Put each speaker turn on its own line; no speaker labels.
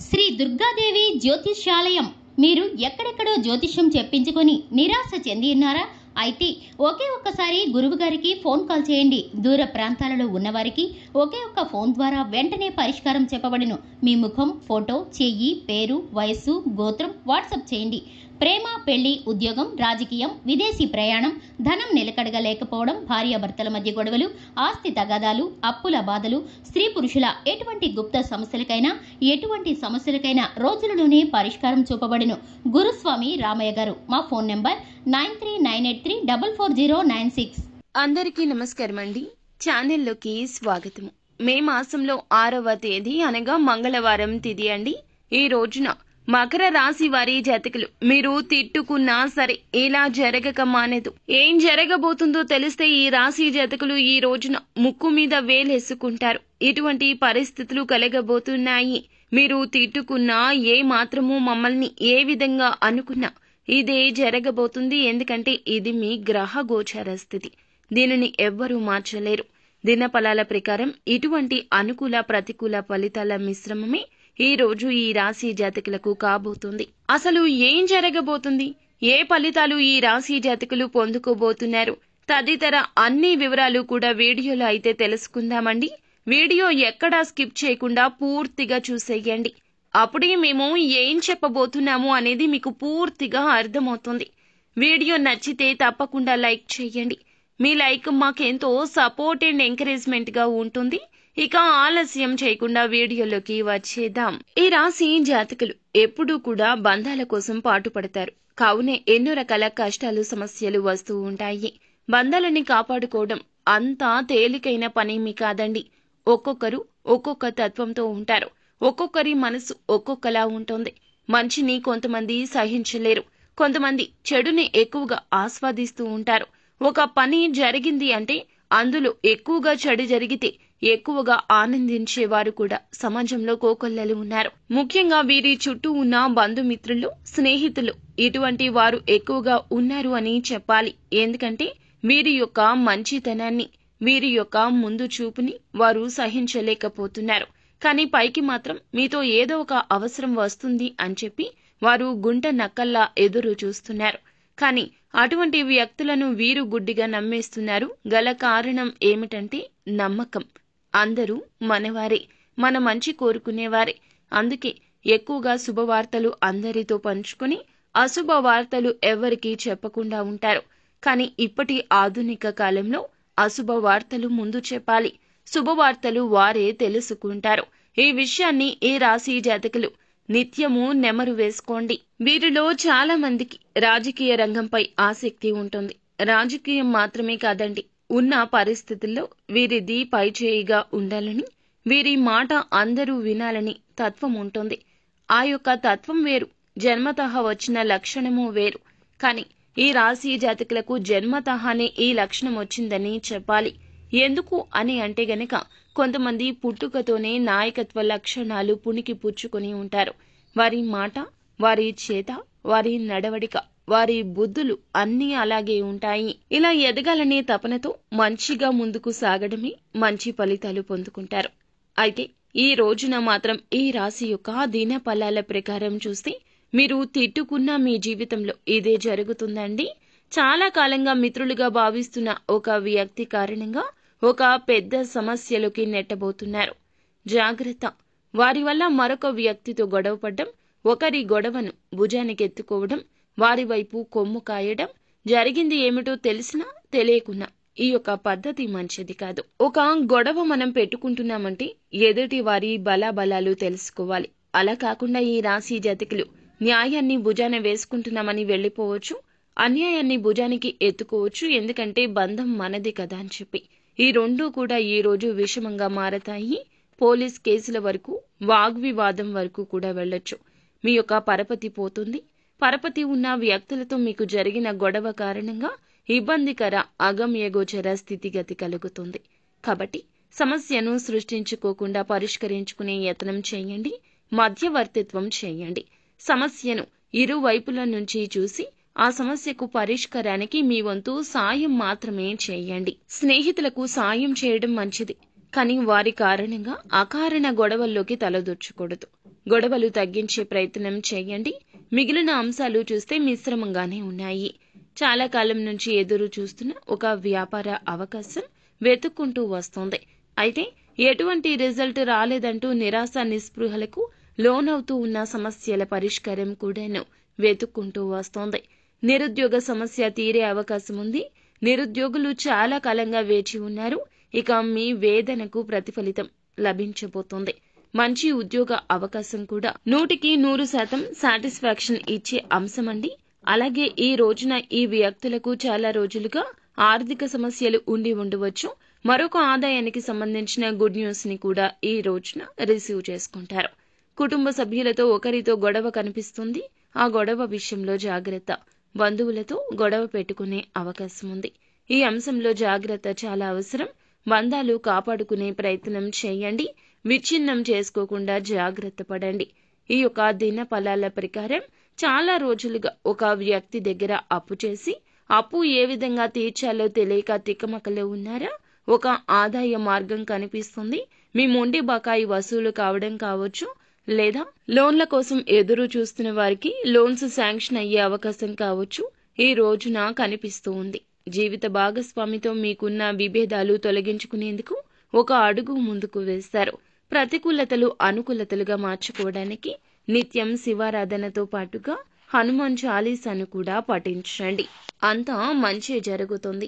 శ్రీ దుర్గాదేవి జ్యోతిష్యాలయం. మీరు ఎక్కడెక్కడో జ్యోతిష్యం చెప్పించుకొని నిరాశ చెంది ఉన్నారా? అయితే ఒకే ఒక్కసారి గురువు గారికి ఫోన్ కాల్ చేయండి. దూర ప్రాంతాలలో ఉన్నవారికి ఒకే ఒక్క ఫోన్ ద్వారా వెంటనే పరిష్కారం చెప్పబడును. మీ ముఖం, ఫోటో, చెయ్యి, పేరు, వయస్సు, గోత్రం వాట్సాప్ చేయండి. ప్రేమ, పెళ్లి, ఉద్యోగం, రాజకీయం, విదేశీ ప్రయాణం, ధనం నిలకడగా లేకపోవడం, భార్యాభర్తల మధ్య గొడవలు, ఆస్తి తగాదాలు, అప్పుల బాధలు, స్త్రీ పురుషుల ఎటువంటి గుప్త సమస్యలకైనా రోజులలోనే పరిష్కారం చూపబడును. గురుస్వామి రామయ్య గారు. మా ఫోన్ నెంబర్ 9398344096.
అందరికీ నమస్కారం అండి. ఛానల్లోకి స్వాగతం. మే మాసంలో 6వ తేదీ అనగా మంగళవారం తిథి అండి. ఈ రోజున మకర రాశి వారి జాతకులు మీరు తిట్టుకున్నా సరే ఇలా జరగక మానేదు. ఏం జరగబోతుందో తెలిస్తే ఈ రాశి జాతకులు ఈ రోజున ముక్కు మీద వేలేసుకుంటారు. ఇటువంటి పరిస్థితులు కలగబోతున్నాయి. మీరు తిట్టుకున్నా, ఏ మాత్రము మమ్మల్ని ఏ విధంగా అనుకున్నా ఇదే జరగబోతుంది. ఎందుకంటే ఇది మీ గ్రహ గోచార స్థితి. దీనిని ఎవ్వరూ మార్చలేరు. దినఫలాల ప్రకారం ఇటువంటి అనుకూల ప్రతికూల ఫలితాల మిశ్రమమే ఈ రోజు ఈ రాశి జాతకులకు కాబోతుంది. అసలు ఏం జరగబోతుంది, ఏ ఫలితాలు ఈ రాశి జాతకులు పొందుకోబోతున్నారు తదితర అన్ని వివరాలు కూడా వీడియోలో అయితే తెలుసుకుందామండి. వీడియో ఎక్కడా స్కిప్ చేయకుండా పూర్తిగా చూసేయండి. అప్పుడే మేము ఏం చెప్పబోతున్నాము అనేది మీకు పూర్తిగా అర్థమవుతుంది. వీడియో నచ్చితే తప్పకుండా లైక్ చేయండి. మీ లైక్ మాకెంతో సపోర్ట్ అండ్ ఎంకరేజ్మెంట్ గా ఉంటుంది. ఇక ఆలస్యం చేయకుండా వీడియోలోకి వచ్చేద్దాం. ఈ రాశి జాతకులు ఎప్పుడూ కూడా బంధాల కోసం పాటుపడతారు. కావునే ఎన్నో రకాల కష్టాలు, సమస్యలు వస్తూ ఉంటాయి. బంధాలని కాపాడుకోవడం అంతా తేలికైన పనేమీ కాదండి. ఒక్కొక్కరు ఒక్కొక్క తత్వంతో ఉంటారు. ఒక్కొక్కరి మనసు ఒక్కొక్కలా ఉంటుంది. మంచిని కొంతమంది సహించలేరు. కొంతమంది చెడుని ఎక్కువగా ఆస్వాదిస్తూ ఉంటారు. ఒక పని జరిగింది అంటే అందులో ఎక్కువగా చెడు జరిగితే ఎక్కువగా ఆనందించేవారు కూడా సమాజంలో కోకొల్లలు ఉన్నారు. ముఖ్యంగా వీరి చుట్టూ ఉన్న బంధుమిత్రులు, స్నేహితులు ఇటువంటి వారు ఎక్కువగా ఉన్నారు అని చెప్పాలి. ఎందుకంటే వీరి యొక్క మంచితనాన్ని, వీరి యొక్క ముందు చూపుని వారు సహించలేకపోతున్నారు. కానీ పైకి మాత్రం మీతో ఏదో ఒక అవసరం వస్తుంది అని చెప్పి వారు గుంట నక్కల్లా ఎదురు చూస్తున్నారు. కానీ అటువంటి వ్యక్తులను వీరు గుడ్డిగా నమ్మేస్తున్నారు. గల కారణం ఏమిటంటే నమ్మకం. అందరూ మనవారే, మన మంచి కోరుకునేవారే. అందుకే ఎక్కువగా శుభవార్తలు అందరితో పంచుకొని అశుభ వార్తలు ఎవరికీ చెప్పకుండా ఉంటారు. కానీ ఇప్పటి ఆధునిక కాలంలో అశుభ వార్తలు ముందు చెప్పాలి, శుభవార్తలు వారే తెలుసుకుంటారు. ఈ విషయాన్ని ఈ రాశి జాతకులు నిత్యము నెమరు వేసుకోండి. వీరిలో చాలా మందికి రాజకీయ రంగంపై ఆసక్తి ఉంటుంది. రాజకీయం మాత్రమే కాదండి, ఉన్న పరిస్థితుల్లో వీరిది పైచేయిగా ఉండాలని, వీరి మాట అందరూ వినాలని తత్వం ఉంటుంది. ఆ యొక్క తత్వం వేరు, జన్మతః వచ్చిన లక్షణము వేరు. కానీ ఈ రాశి జాతకులకు జన్మతహానే ఈ లక్షణం వచ్చిందని చెప్పాలి. ఎందుకు అని అంటే గనక కొంతమంది పుట్టుకతోనే నాయకత్వ లక్షణాలు పుణికి పుచ్చుకొని ఉంటారు. వారి మాట, వారి చేత, వారి నడవడిక, వారి బుద్ధులు అన్నీ అలాగే ఉంటాయి. ఇలా ఎదగాలనే తపనతో మంచిగా ముందుకు సాగడమే మంచి ఫలితాలు పొందుకుంటారు. అయితే ఈ రోజున మాత్రం ఈ రాశి యొక్క దిన ఫలాల ప్రకారం చూస్తే మీరు తిట్టుకున్న మీ జీవితంలో ఇదే జరుగుతుందండి. చాలా కాలంగా మిత్రులుగా భావిస్తున్న ఒక వ్యక్తి కారణంగా ఒక పెద్ద సమస్యలోకి నెట్టబోతున్నారు. జాగ్రత్త. వారి వల్ల మరొక వ్యక్తితో గొడవపడ్డం, ఒకరి గొడవను భుజానికెత్తుకోవడం, వారి వైపు కొమ్ము కాయడం, జరిగింది ఏమిటో తెలిసినా తెలియకున్నా ఈ యొక్క పద్ధతి మంచిది కాదు. ఒక గొడవ మనం పెట్టుకుంటున్నామంటే ఎదుటి వారి బలాబలాలు తెలుసుకోవాలి. అలా కాకుండా ఈ రాశి జాతకులు న్యాయాన్ని భుజాన వేసుకుంటున్నామని వెళ్లిపోవచ్చు, అన్యాయాన్ని భుజానికి ఎత్తుకోవచ్చు. ఎందుకంటే బంధం మనది కదా అని చెప్పి ఈ రెండూ కూడా ఈ రోజు విషమంగా మారతాయి. పోలీస్ కేసుల వరకు, వాగ్వివాదం వరకు కూడా వెళ్లొచ్చు. మీ యొక్క పరపతి పోతుంది. పరపతి ఉన్న వ్యక్తులతో మీకు జరిగిన గొడవ కారణంగా ఇబ్బందికర అగమ్యగోచర స్థితిగతి కలుగుతుంది. కాబట్టి సమస్యను సృష్టించుకోకుండా పరిష్కరించుకునే యత్నం చేయండి. మధ్యవర్తిత్వం చేయండి. సమస్యను ఇరువైపుల నుంచి చూసి ఆ సమస్యకు పరిష్కారానికి మీ వంతు సాయం మాత్రమే చేయండి. స్నేహితులకు సాయం చేయడం మంచిది, కానీ వారి కారణంగా అకారణ గొడవల్లోకి తలదొచ్చకూడదు. గొడవలు తగ్గించే ప్రయత్నం చేయండి. మిగిలిన అంశాలు చూస్తే మిశ్రమంగానే ఉన్నాయి. చాలా కాలం నుంచి ఎదురు చూస్తున్న ఒక వ్యాపార అవకాశం వెతుక్కుంటూ వస్తోంది. అయితే ఎటువంటి రిజల్ట్ రాలేదంటూ నిరాశ నిస్పృహలకు లోనవుతూ ఉన్న సమస్యల పరిష్కారం కూడాను వెతుక్కుంటూ వస్తోంది. నిరుద్యోగ సమస్య తీరే అవకాశం ఉంది. నిరుద్యోగులు చాలా కాలంగా వేచి ఉన్నారు. ఇక మీ వేదనకు ప్రతిఫలితం లభించబోతోంది. మంచి ఉద్యోగ అవకాశం కూడా 100% సాటిస్ఫాక్షన్ ఇచ్చే అంశమండి. అలాగే ఈ రోజున ఈ వ్యక్తులకు చాలా రోజులుగా ఆర్థిక సమస్యలు ఉండి ఉండవచ్చు. మరొక ఆదాయానికి సంబంధించిన గుడ్ న్యూస్ ని కూడా ఈ రోజున రిసీవ్ చేసుకుంటారు. కుటుంబ సభ్యులతో ఒకరితో గొడవ కనిపిస్తుంది. ఆ గొడవ విషయంలో జాగ్రత్త. బంధువులతో గొడవ పెట్టుకునే అవకాశం ఉంది. ఈ అంశంలో జాగ్రత్త చాలా అవసరం. బంధాలు కాపాడుకునే ప్రయత్నం చేయండి. విచ్ఛిన్నం చేసుకోకుండా జాగ్రత్త పడండి. ఈ యొక్క దిన ఫలాల ప్రకారం చాలా రోజులుగా ఒక వ్యక్తి దగ్గర అప్పు చేసి అప్పు ఏ విధంగా తీర్చాలో తెలియక తిక్కమకలో ఉన్నారా? ఒక ఆదాయ మార్గం కనిపిస్తుంది. మీ మొండి బకాయి వసూలు కావడం కావచ్చు, లేదా లోన్ల కోసం ఎదురు చూస్తున్న వారికి లోన్స్ శాంక్షన్ అయ్యే అవకాశం కావచ్చు ఈ రోజున కనిపిస్తూ ఉంది. జీవిత భాగస్వామితో మీకున్న విభేదాలు తొలగించుకునేందుకు ఒక అడుగు ముందుకు వేస్తారు. ప్రతికూలతలు అనుకూలతలుగా మార్చుకోవడానికి నిత్యం శివారాధనతో పాటుగా హనుమాన్ చాలీసాను కూడా పఠించండి. అంతా మంచి జరుగుతుంది.